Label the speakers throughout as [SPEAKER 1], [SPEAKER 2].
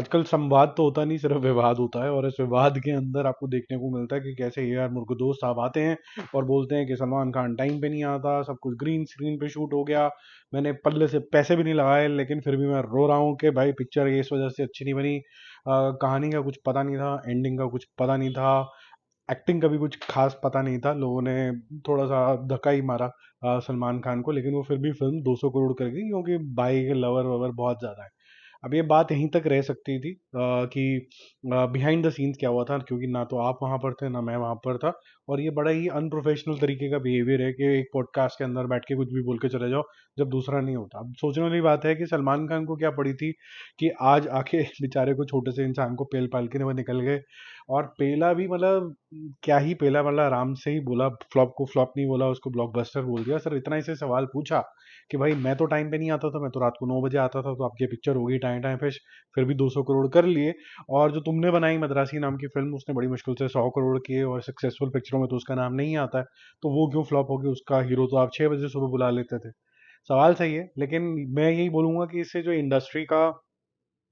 [SPEAKER 1] आजकल संवाद तो होता नहीं, सिर्फ विवाद होता है, और इस विवाद के अंदर आपको देखने को मिलता है कि कैसे ए आर मुर्गदोस साहब आते हैं और बोलते हैं कि सलमान खान टाइम पे नहीं आता, सब कुछ ग्रीन स्क्रीन पे शूट हो गया, मैंने पल्ले से पैसे भी नहीं लगाए, लेकिन फिर भी मैं रो रहा हूँ कि भाई पिक्चर ये इस वजह से अच्छी नहीं बनी। कहानी का कुछ पता नहीं था, एंडिंग का कुछ पता नहीं था, एक्टिंग का भी कुछ खास पता नहीं था, लोगों ने थोड़ा सा धक्का ही मारा सलमान खान को, लेकिन वो फिर भी फिल्म 200 करोड़ कर गई क्योंकि भाई के लवर ववर बहुत ज़्यादा है। अब ये बात यहीं तक रह सकती थी कि बिहाइंड द सीन्स क्या हुआ था, क्योंकि ना तो आप वहां पर थे ना मैं वहां पर था, और ये बड़ा ही अनप्रोफेशनल तरीके का बिहेवियर है कि एक पॉडकास्ट के अंदर बैठ के कुछ भी बोल के चले जाओ जब दूसरा नहीं होता। अब सोचने वाली बात है कि सलमान खान को क्या पड़ी थी कि आज आके बेचारे को, छोटे से इंसान को पेल पाल के वो निकल गए, और पेला भी मतलब क्या ही पेला, मतलब आराम से ही बोला, फ्लॉप को फ्लॉप नहीं बोला, उसको ब्लॉकबस्टर बोल दिया। सर इतना इसे सवाल पूछा कि भाई मैं तो टाइम पे नहीं आता था, मैं तो रात को 9 बजे आता था, तो आपकी पिक्चर होगी टाइम टाइम फिर भी 200 करोड़ कर लिए। और जो तुमने बनाई मद्रासी नाम की फिल्म, उसने बड़ी मुश्किल से 100 करोड़ किए, और सक्सेसफुल पिक्चरों में तो उसका नाम नहीं आता है, तो वो क्यों फ्लॉप हो गई? उसका हीरो तो आप 6 बजे सुबह बुला लेते थे। सवाल सही है, लेकिन मैं यही बोलूंगा कि इससे जो इंडस्ट्री का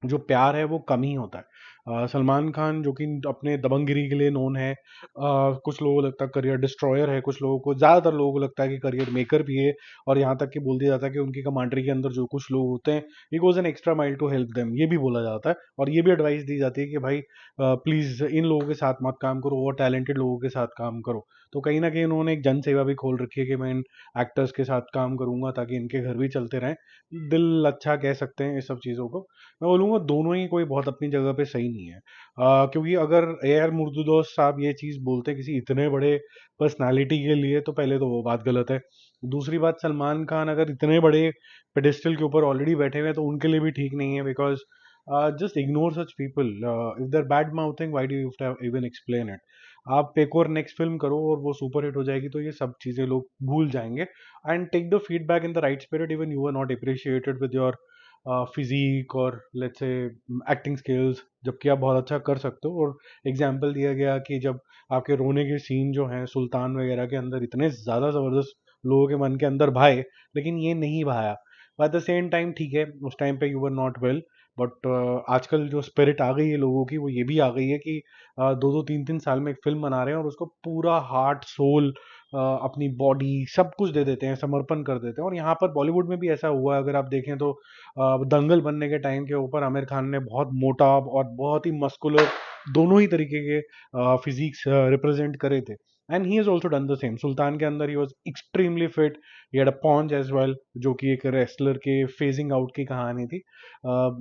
[SPEAKER 1] जो प्यार है वो कम ही होता है। सलमान खान जो कि अपने दबंगगिरी के लिए नोन है, कुछ लोगों को लगता है करियर डिस्ट्रॉयर है, कुछ लोगों को, ज़्यादातर लोगों को लगता है कि करियर मेकर भी है, और यहाँ तक कि बोल दिया जाता है कि उनकी कमांडरी के अंदर जो कुछ लोग होते हैं, he goes an extra mile to help them, ये भी बोला जाता है, और ये भी एडवाइस दी जाती है कि भाई प्लीज़ इन लोगों के साथ मत काम करो, और टैलेंटेड लोगों के साथ काम करो। तो कहीं ना कहीं उन्होंने एक जन सेवा भी खोल रखी है कि मैं इन एक्टर्स के साथ काम करूंगा ताकि इनके घर भी चलते रहें। दिल अच्छा कह सकते हैं इस सब चीज़ों को। मैं बोलूँगा दोनों ही कोई बहुत अपनी जगह पे सही नहीं है, क्योंकि अगर ए आर मुर्तुदोस साहब ये चीज़ बोलते किसी इतने बड़े पर्सनालिटी के लिए, तो पहले तो वो बात गलत है। दूसरी बात, सलमान खान अगर इतने बड़े पेडेस्टल के ऊपर ऑलरेडी बैठे हुए हैं तो उनके लिए भी ठीक नहीं है, because just ignore such people. If there bad mouthing, why do you even explain it? आप एक और नेक्स्ट फिल्म करो और वो सुपर हिट हो जाएगी, तो ये सब चीज़ें लोग भूल जाएंगे। And take the feedback in the right spirit, even you are not appreciated with your physique और लेट्स से एक्टिंग स्किल्स, जबकि आप बहुत अच्छा कर सकते हो। और एग्जाम्पल दिया गया कि जब आपके रोने के सीन जो हैं सुल्तान वगैरह के अंदर इतने ज़्यादा ज़बरदस्त लोगों के मन के अंदर भाए, लेकिन ये नहीं भाया। एट द सेम टाइम ठीक है, उस टाइम पे you were not well, but आजकल जो स्पिरिट आ गई है लोगों की, वो ये भी आ गई है कि दो दो तीन तीन साल में एक फिल्म बना रहे हैं और उसको पूरा हार्ट सोल, अपनी बॉडी सब कुछ दे देते हैं, समर्पण कर देते हैं। और यहाँ पर बॉलीवुड में भी ऐसा हुआ है, अगर आप देखें तो दंगल बनने के टाइम के ऊपर आमिर खान ने बहुत मोटा और बहुत ही मस्कुलर, दोनों ही तरीके के फिजिक्स रिप्रेजेंट करे थे। And he is also done the same. Sultan के अंदर ही was extremely fit, he had a paunch as well, जो कि एक रेसलर के फेजिंग आउट की कहानी थी।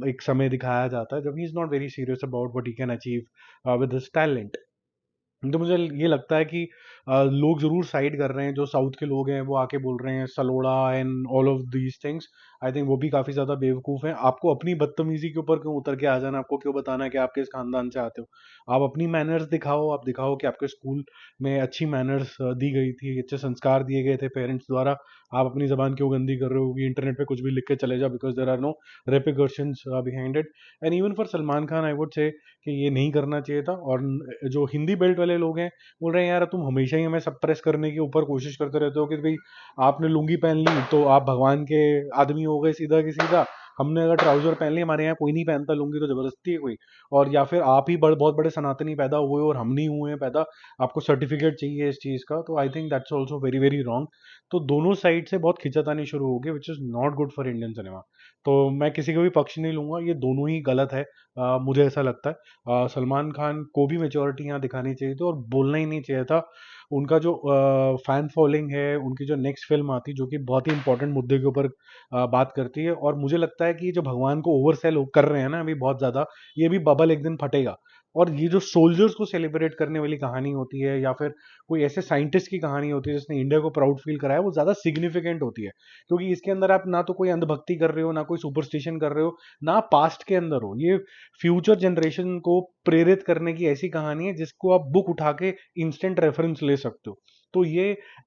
[SPEAKER 1] एक समय दिखाया जाता है जब he is not very serious about what he can achieve with his talent. तो मुझे ये लगता है कि लोग जरूर साइड कर रहे हैं, जो साउथ के लोग हैं वो आके बोल रहे हैं सलोड़ा and all of these things. I think वो भी काफी ज्यादा बेवकूफ हैं। आपको अपनी बदतमीजी के ऊपर क्यों उतर के आ जाना, आपको क्यों बताना है कि आप किस खानदान से आते हो? आप अपनी मैनर्स दिखाओ, आप दिखाओ कि आपके स्कूल में अच्छी मैनर्स दी गई थी, अच्छे संस्कार दिए गए थे पेरेंट्स द्वारा। आप अपनी जबान क्यों गंदी कर रहे हो कि इंटरनेट पे कुछ भी लिख के चले जाओ, because there are no repercussions behind it. And even for Salman Khan I would say कि ये नहीं करना चाहिए था। और जो हिंदी बेल्ट वाले लोग हैं बोल रहे हैं यार तुम हमेशा ही हमें सप्रेस करने के ऊपर कोशिश करते रहते हो कि भाई आपने लुंगी पहन ली तो आप भगवान के आदमी हो गए सीधा की सीधा, हमने अगर ट्राउजर पहन लिया, हमारे यहाँ कोई नहीं पहनता लुंगी तो जबरदस्ती है कोई, और या फिर आप ही बहुत बड़े सनातनी पैदा हुए और हम नहीं हुए हैं पैदा, आपको सर्टिफिकेट चाहिए इस चीज़ का। तो I think that's also very very wrong. तो दोनों साइड से बहुत खिंचातानी शुरू हो गई, which is not good for Indian cinema. तो मैं किसी का भी पक्ष नहीं लूंगा, ये दोनों ही गलत है। मुझे ऐसा लगता है सलमान खान को भी मेच्योरिटी यहाँ दिखानी चाहिए थी और बोलना ही नहीं चाहिए था। उनका जो फैन फॉलोइंग है, उनकी जो नेक्स्ट फिल्म आती जो कि बहुत ही इंपॉर्टेंट मुद्दे के ऊपर बात करती है, और मुझे लगता है कि जो भगवान को ओवरसेल कर रहे हैं ना अभी बहुत ज़्यादा, ये भी बबल एक दिन फटेगा। और ये जो सोल्जर्स को सेलिब्रेट करने वाली कहानी होती है, या फिर कोई ऐसे साइंटिस्ट की कहानी होती है जिसने इंडिया को प्राउड फील कराया, वो ज़्यादा सिग्निफिकेंट होती है, क्योंकि इसके अंदर आप ना तो कोई अंधभक्ति कर रहे हो, ना कोई सुपरस्टिशन कर रहे हो, ना पास्ट के अंदर हो। ये फ्यूचर जनरेशन को प्रेरित करने की ऐसी कहानी है जिसको आप बुक उठा के इंस्टेंट रेफरेंस ले सकते हो। तो ये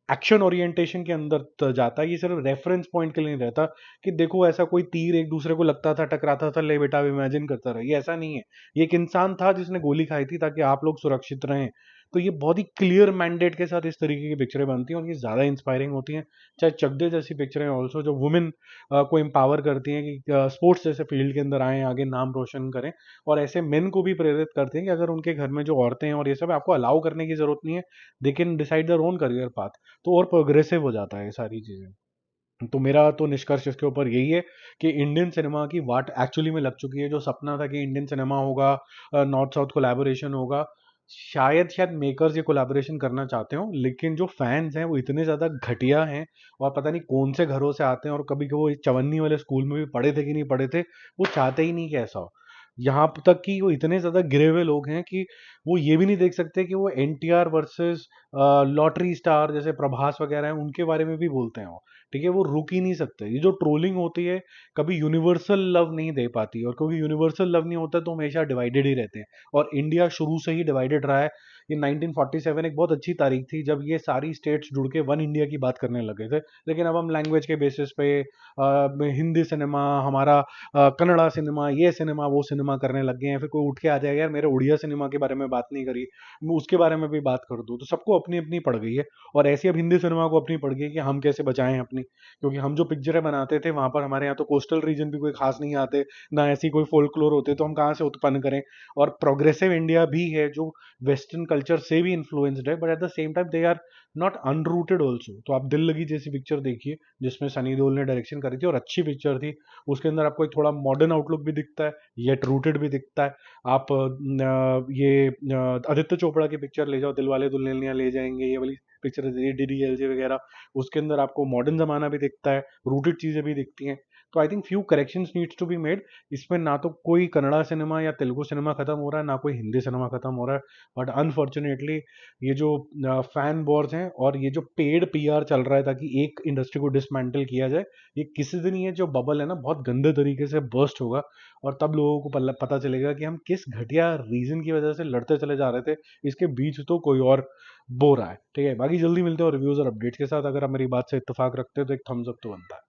[SPEAKER 1] एक्शन ओरिएंटेशन के अंदर जाता है, ये सिर्फ रेफरेंस पॉइंट के लिए नहीं रहता कि देखो ऐसा कोई तीर एक दूसरे को लगता था, टकराता था, ले बेटा अब इमेजिन करता रहा। ये ऐसा नहीं है, ये एक इंसान था जिसने गोली खाई थी ताकि आप लोग सुरक्षित रहें। तो ये बहुत ही क्लियर मैंडेट के साथ इस तरीके की पिक्चरें बनती हैं और ये ज़्यादा इंस्पायरिंग होती हैं। चाहे चक दे जैसी पिक्चरें ऑल्सो जो वुमेन को एम्पावर करती हैं कि स्पोर्ट्स जैसे फील्ड के अंदर आएँ, आगे नाम रोशन करें, और ऐसे मेन को भी प्रेरित करते हैं कि अगर उनके घर में जो औरतें हैं और ये सब है, आपको अलाउ करने की ज़रूरत नहीं है, they can decide their own career path. तो और प्रोग्रेसिव हो जाता है ये सारी चीज़ें। तो मेरा तो निष्कर्ष इसके ऊपर यही है कि इंडियन सिनेमा की वाट एक्चुअली में लग चुकी है। जो सपना था कि इंडियन सिनेमा होगा, नॉर्थ साउथ कोलैबोरेशन होगा, शायद मेकर्स ये कोलैबोरेशन करना चाहते हो, लेकिन जो फैंस हैं वो इतने ज़्यादा घटिया हैं और पता नहीं कौन से घरों से आते हैं, और कभी वो चवन्नी वाले स्कूल में भी पढ़े थे कि नहीं पढ़े थे, वो चाहते ही नहीं कि ऐसा हो। यहाँ तक कि वो इतने ज़्यादा गिरे हुए लोग हैं कि वो ये भी नहीं देख सकते कि वो एनटीआर वर्सेस लॉटरी स्टार जैसे प्रभास वगैरह हैं, उनके बारे में भी बोलते हैं वो। ठीक है, वो रुक ही नहीं सकते। ये जो ट्रोलिंग होती है कभी यूनिवर्सल लव नहीं दे पाती, और क्योंकि यूनिवर्सल लव नहीं होता तो हमेशा डिवाइडेड ही रहते हैं, और इंडिया शुरू से ही डिवाइडेड रहा है। ये 1947 एक बहुत अच्छी तारीख थी जब ये सारी स्टेट्स जुड़ के वन इंडिया की बात करने लगे थे। लेकिन अब हम लैंग्वेज के बेसिस पे हिंदी सिनेमा हमारा, कन्नड़ा सिनेमा, ये सिनेमा वो सिनेमा करने लग गए हैं। फिर कोई उठ के आ जाएगा, यार मेरे उड़िया सिनेमा के बारे में बात नहीं करी, मैं उसके बारे में भी बात कर दूँ, तो सबको अपनी अपनी पड़ गई है। और ऐसी अब हिंदी सिनेमा को अपनी पड़ गई है कि हम कैसे बचाएं अपनी, क्योंकि हम जो पिक्चरें बनाते थे वहां पर हमारे यहाँ तो कोस्टल रीजन भी कोई खास नहीं आते, ना ऐसी कोई फोल्कलोर होते, तो हम कहाँ से उत्पन्न करें। और प्रोग्रेसिव इंडिया भी है जो वेस्टर्न कल्चर से भी इन्फ्लुएंस्ड है, but at the same time they are not unrooted also. तो आप दिल लगी जैसी पिक्चर देखिए जिसमें सनी देओल ने डायरेक्शन करी थी और अच्छी पिक्चर थी। उसके अंदर आपको एक थोड़ा मॉडर्न आउटलुक भी दिखता है, येट रूटेड भी दिखता है। आप आदित्य चोपड़ा की पिक्चर ले जाओ, दिलवाले दुल्हनिया ले जाएंगे, ये वाली पिक्चर डीडीएलजे वगैरह, उसके अंदर आपको मॉडर्न जमाना भी दिखता है, रूटेड चीजें भी दिखती हैं। तो I think few corrections needs to be made. इसमें ना तो कोई कन्नड़ा सिनेमा या तेलुगु सिनेमा खत्म हो रहा है, ना कोई हिंदी सिनेमा खत्म हो रहा है, बट अनफॉर्चुनेटली ये जो फैन वॉर्स हैं और ये जो पेड पीआर चल रहा है ताकि एक इंडस्ट्री को डिसमेंटल किया जाए, ये किसी दिन ये जो बबल है ना बहुत गंदे तरीके से बर्स्ट होगा, और तब लोगों को पता चलेगा कि हम किस घटिया रीजन की वजह से लड़ते चले जा रहे थे। इसके बीच तो कोई और बो रहा है। ठीक है, बाकी जल्दी मिलते हैं रिव्यूज और अपडेट्स के साथ। अगर आप मेरी बात से इत्तेफाक रखते हो तो एक थम्स अप तो बनता है।